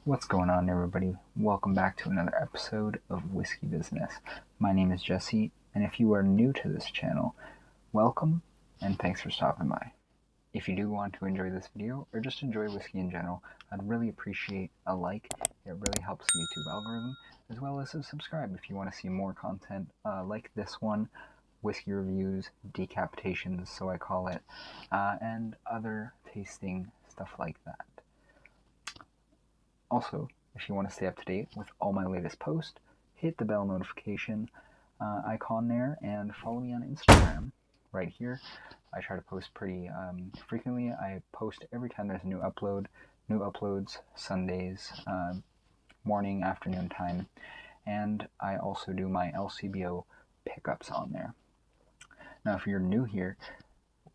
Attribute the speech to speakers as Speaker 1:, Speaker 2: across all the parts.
Speaker 1: What's going on, everybody? Welcome back to another episode of Whiskey Business. My name is Jesse, and if you are new to this channel, welcome and thanks for stopping by. If you do want to enjoy this video, or just enjoy whiskey in general, I'd really appreciate a like. It really helps the YouTube algorithm, as well as a subscribe if you want to see more content like this one, whiskey reviews, decapitations, so I call it, and other tasting stuff like that. Also, if you want to stay up to date with all my latest posts, hit the bell notification icon there and follow me on Instagram right here. I try to post pretty frequently. I post every time there's a new upload. New uploads Sundays, morning, afternoon time. And I also do my LCBO pickups on there. Now, if you're new here,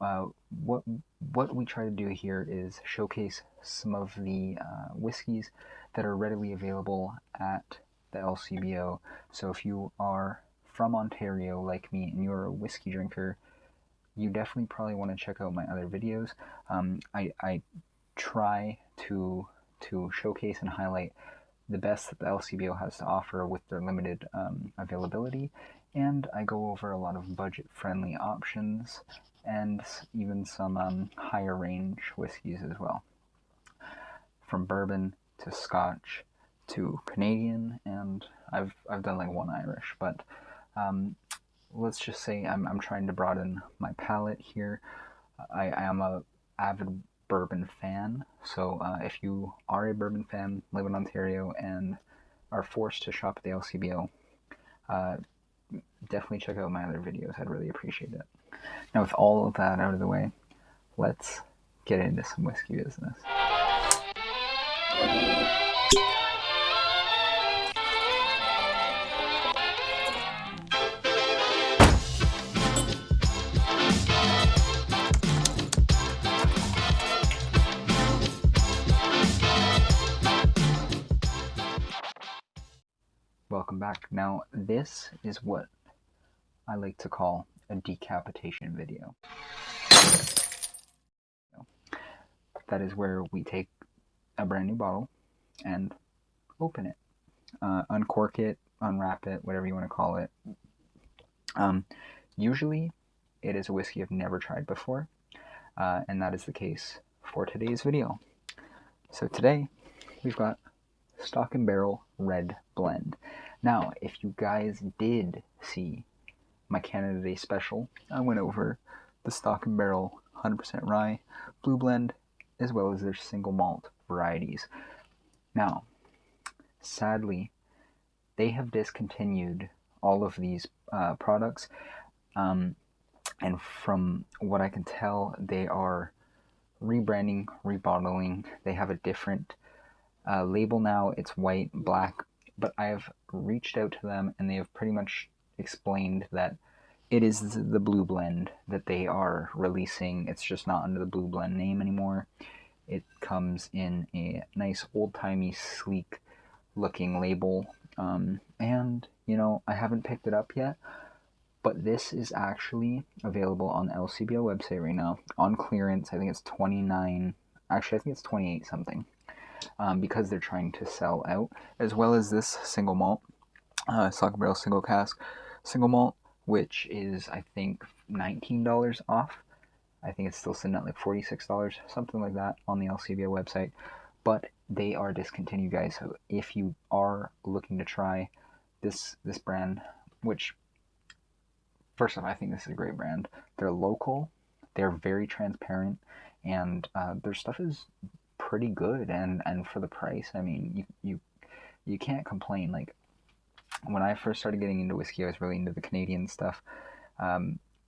Speaker 1: what we try to do here is showcase some of the whiskeys that are readily available at the LCBO. So if you are from Ontario like me and you're a whiskey drinker, you definitely probably want to check out my other videos. I try to showcase and highlight the best that the LCBO has to offer with their limited availability, and I go over a lot of budget-friendly options and even some higher range whiskeys as well, from bourbon to Scotch to Canadian, and I've done like one Irish, but let's just say I'm trying to broaden my palette here. I am a avid bourbon fan, so if you are a bourbon fan, live in Ontario, and are forced to shop at the LCBO, definitely check out my other videos. I'd really appreciate it. Now, with all of that out of the way, let's get into some whiskey business. Welcome back. Now, this is what I like to call a decapitation video. That is where we take a brand new bottle and open it, uncork it, unwrap it, whatever you want to call it. Usually, it is a whiskey I've never tried before, and that is the case for today's video. So today, we've got Stalk and Barrell Red Blend. Now, if you guys did see my Canada Day special, I went over the Stalk and Barrell 100% rye blue blend, as well as their single malt varieties. Now, sadly, they have discontinued all of these products, and from what I can tell, they are rebranding, rebottling. They have a different label now. It's white, black, but I have reached out to them and they have pretty much explained that it is the blue blend that they are releasing. It's just not under the blue blend name anymore. It comes in a nice old-timey, sleek looking label, and you know, I haven't picked it up yet, but this is actually available on the LCBO website right now on clearance. I think it's $29, actually I think it's 28 something. Because they're trying to sell out, as well as this single malt, Stalk and Barrell single cask single malt, which is I think $19 off. I think it's still sitting at like $46, something like that, on the LCBO website. But they are discontinued, guys. So if you are looking to try this brand, which first off, I think this is a great brand. They're local, they're very transparent, and their stuff is pretty good, and for the price, I mean, you can't complain. Like, when I first started getting into whiskey, I was really into the Canadian stuff.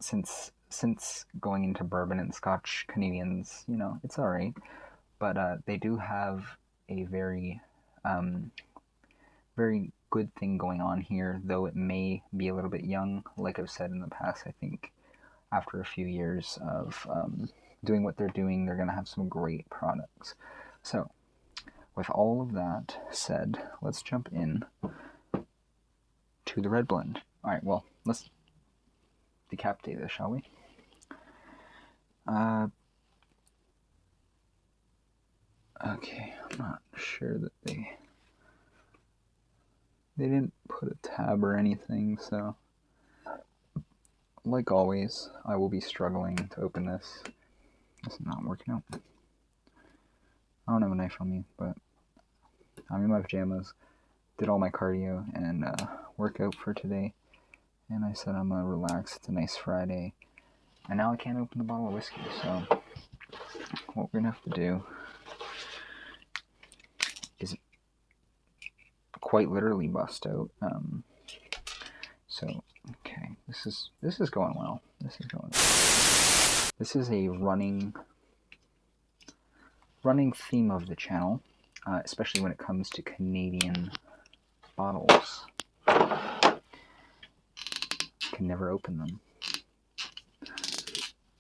Speaker 1: Since going into bourbon and Scotch, Canadians, you know, it's alright, but they do have a very very good thing going on here, though it may be a little bit young. Like I've said in the past, I think after a few years of doing what they're doing, they're going to have some great products. So, with all of that said, let's jump in to the red blend. Alright, well, let's decapitate this, shall we? Okay, I'm not sure that they didn't put a tab or anything, so like always, I will be struggling to open this. This is not working out. I don't have a knife on me, but I'm in my pajamas, did all my cardio and workout for today, and I said I'm gonna relax. It's a nice Friday, and now I can't open the bottle of whiskey, so what we're gonna have to do is quite literally bust out. So okay, this is going well. This is going well. This is a running theme of the channel, especially when it comes to Canadian bottles. Can never open them.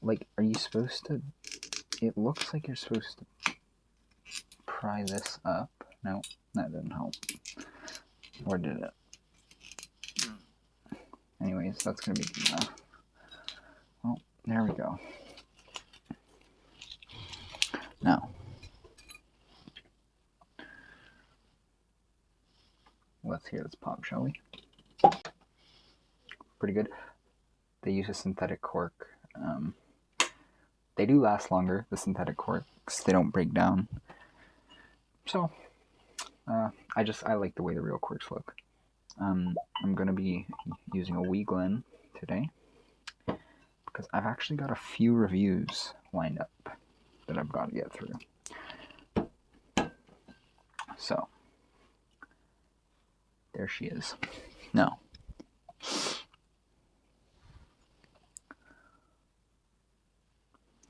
Speaker 1: Like, are you supposed to? It looks like you're supposed to pry this up. No, that didn't help. Or did it? Anyways, that's gonna be enough. Well, there we go. Now, let's hear this pop, shall we? Pretty good. They use a synthetic cork. They do last longer, the synthetic corks. They don't break down. So, I like the way the real corks look. I'm going to be using a Wee Glen today because I've actually got a few reviews lined up that I've got to get through. So, there she is. Now,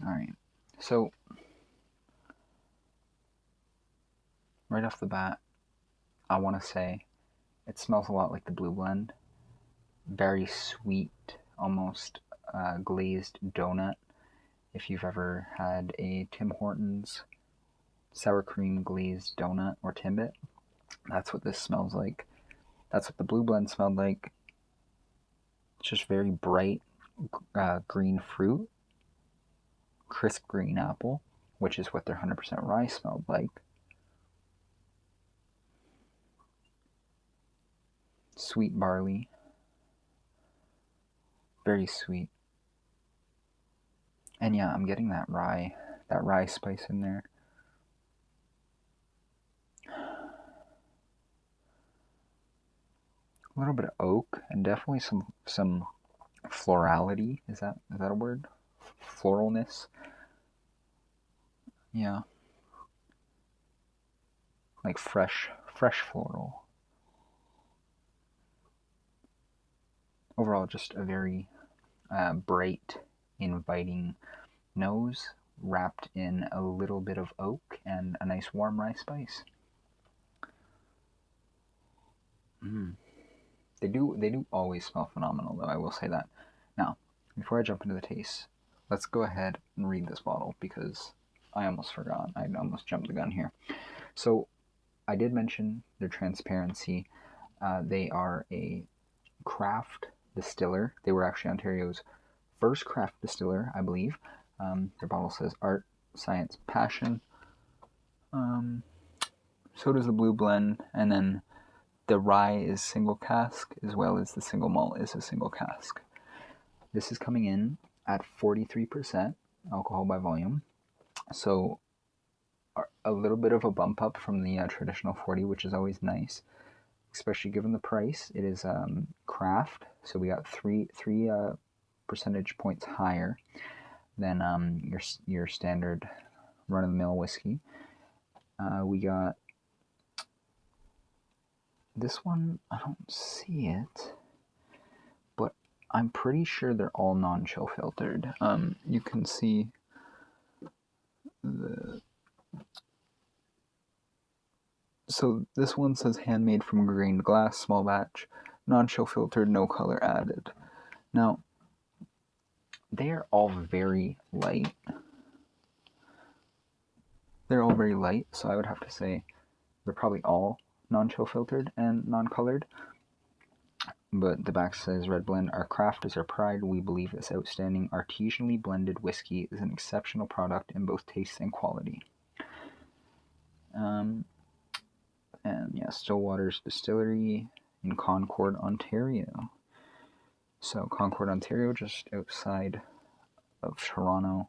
Speaker 1: alright, so right off the bat, I want to say it smells a lot like the Blue Blend. Very sweet, almost glazed donut. If you've ever had a Tim Hortons sour cream glazed donut or Timbit, that's what this smells like. That's what the Blue Blend smelled like. It's just very bright green fruit, crisp green apple, which is what their 100% rye smelled like. Sweet barley, very sweet. And yeah, I'm getting that rye spice in there. A little bit of oak and definitely some florality. Is that a word? Floralness. Yeah. Like fresh floral. Overall, just a very bright, inviting nose, wrapped in a little bit of oak and a nice warm rye spice. They do always smell phenomenal, though, I will say that. Now, before I jump into the taste, let's go ahead and read this bottle, because I almost forgot. I almost jumped the gun here. So, I did mention their transparency. They are a craft distiller. They were actually Ontario's first craft distiller, I believe. Their bottle says Art, Science, Passion. So does the Blue Blend, and then the rye is single cask, as well as the single malt is a single cask. This is coming in at 43% alcohol by volume, so a little bit of a bump up from the traditional 40, which is always nice, especially given the price. It is craft, so we got three percentage points higher than your standard run-of-the-mill whiskey. We got this one, I don't see it, but I'm pretty sure they're all non-chill filtered. You can see so this one says handmade from grained glass, small batch, non-chill filtered, no color added. Now, they are all very light. They're all very light, so I would have to say they're probably all non-chill filtered and non-colored. But the back says, Red Blend, our craft is our pride. We believe this outstanding artisanally blended whiskey is an exceptional product in both taste and quality. Stillwater's Distillery in Concord, Ontario. So Concord, Ontario, just outside of Toronto.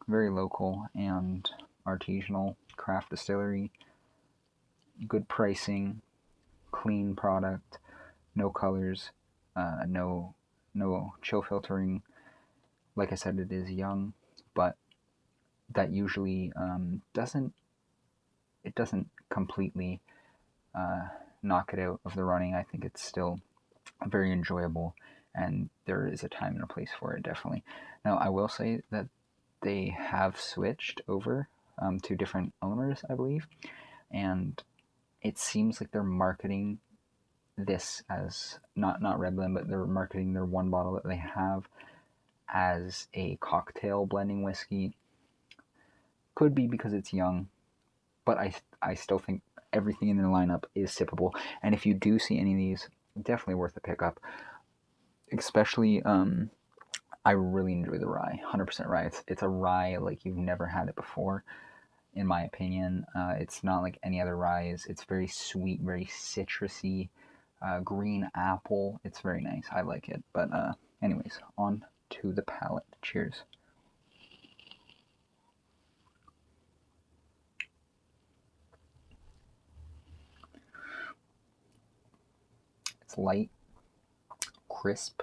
Speaker 1: Very local and artisanal craft distillery. Good pricing, clean product, no colors, no chill filtering. Like I said, it is young, but that usually doesn't completely knock it out of the running. I think it's still very enjoyable, and there is a time and a place for it, definitely. Now, I will say that they have switched over to different owners, I believe, and it seems like they're marketing this as not Red Blend, but they're marketing their one bottle that they have as a cocktail blending whiskey. Could be because it's young, but I still think everything in their lineup is sippable. And if you do see any of these, definitely worth a pickup. Especially, I really enjoy the rye, 100% rye. It's a rye like you've never had it before, in my opinion. It's not like any other ryes. It's very sweet, very citrusy, green apple. It's very nice. I like it. But anyways, on to the palate. Cheers. It's light, crisp,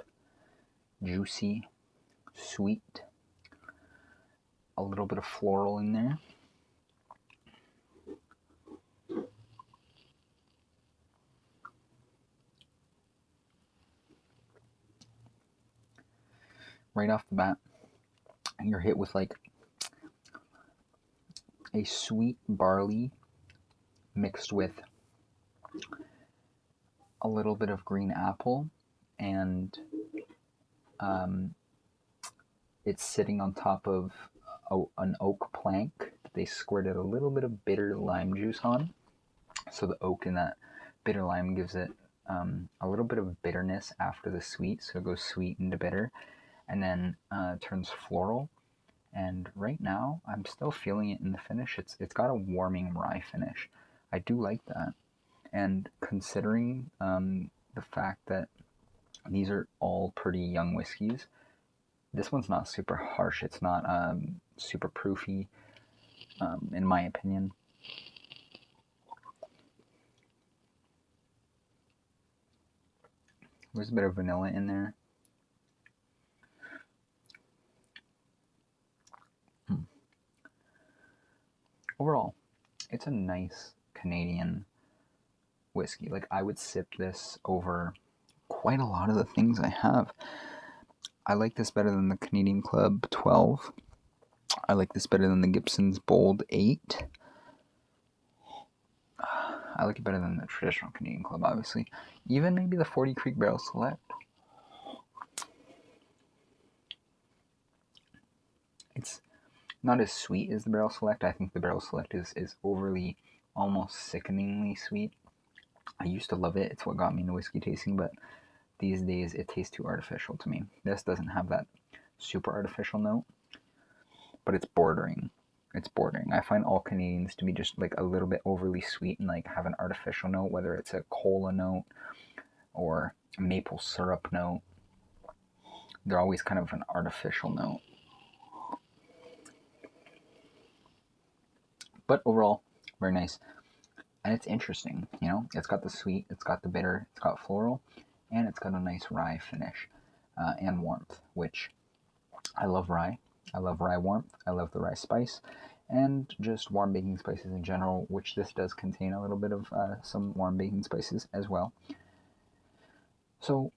Speaker 1: juicy, sweet, a little bit of floral in there. Right off the bat, you're hit with like a sweet barley mixed with a little bit of green apple, and it's sitting on top of an oak plank that they squirted a little bit of bitter lime juice on. So the oak in that bitter lime gives it a little bit of bitterness after the sweet, so it goes sweet into bitter, and then turns floral. And right now, I'm still feeling it in the finish. It's got a warming rye finish. I do like that. And considering the fact that these are all pretty young whiskeys, this one's not super harsh. It's not super proofy, in my opinion. There's a bit of vanilla in there. Overall, it's a nice Canadian whiskey. Like, I would sip this over quite a lot of the things I have. I like this better than the Canadian Club 12. I like this better than the Gibson's Bold 8. I like it better than the traditional Canadian Club, obviously. Even maybe the 40 Creek Barrel Select. It's not as sweet as the Barrel Select. I think the Barrel Select is overly, almost sickeningly sweet. I used to love it. It's what got me into whiskey tasting, but these days it tastes too artificial to me. This doesn't have that super artificial note, but it's bordering. It's bordering. I find all Canadians to be just like a little bit overly sweet and like have an artificial note, whether it's a cola note or a maple syrup note. They're always kind of an artificial note. But overall, very nice. And it's interesting, you know? It's got the sweet, it's got the bitter, it's got floral, and it's got a nice rye finish and warmth, which I love rye. I love rye warmth. I love the rye spice, and just warm baking spices in general, which this does contain a little bit of some warm baking spices as well. So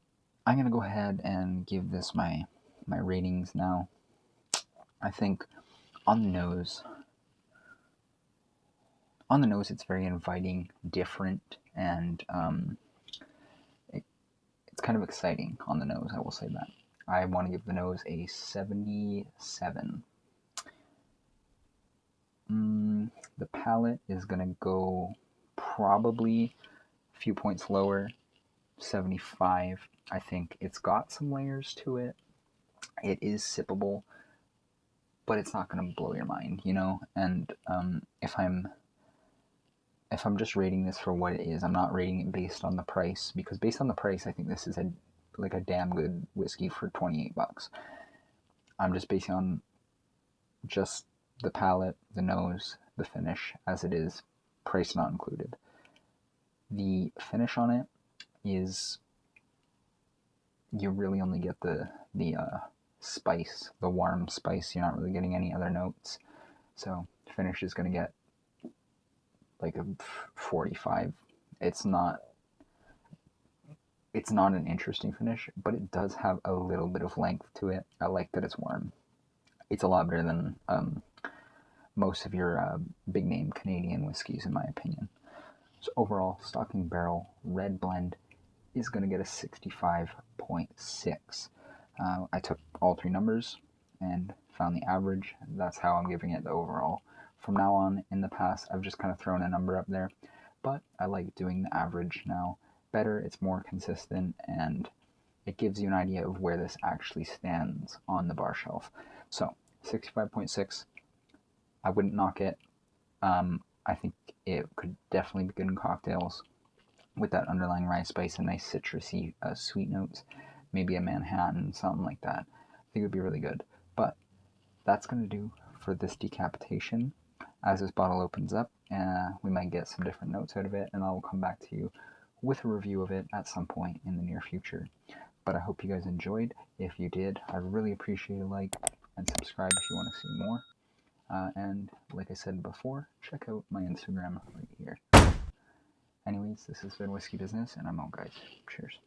Speaker 1: I'm going to go ahead and give this my ratings now. I think on the nose, it's very inviting, different, and it's kind of exciting on the nose, I will say that. I want to give the nose a 77. The palate is going to go probably a few points lower, 75. I think it's got some layers to it. It is sippable, but it's not going to blow your mind, you know? And if I'm if I'm just rating this for what it is, I'm not rating it based on the price, because based on the price, I think this is a damn good whiskey for $28. I'm just basing on just the palate, the nose, the finish as it is, price not included. The finish on it is, you really only get the spice, the warm spice. You're not really getting any other notes. So finish is going to get like a 45. It's not an interesting finish, but it does have a little bit of length to it. I like that it's warm. It's a lot better than most of your big name Canadian whiskeys, in my opinion. So overall, Stalk and Barrel Red Blend is going to get a 65.6. I took all three numbers and found the average. That's how I'm giving it the overall. From now on, in the past, I've just kind of thrown a number up there, but I like doing the average now better. It's more consistent, and it gives you an idea of where this actually stands on the bar shelf. So 65.6, I wouldn't knock it. I think it could definitely be good in cocktails with that underlying rye spice and nice citrusy sweet notes. Maybe a Manhattan, something like that. I think it would be really good. But that's going to do for this Decapitation. As this bottle opens up, we might get some different notes out of it, and I will come back to you with a review of it at some point in the near future. But I hope you guys enjoyed. If you did, I'd really appreciate a like and subscribe if you want to see more. And like I said before, check out my Instagram right here. Anyways, this has been Whiskey Business, and I'm out, guys. Cheers.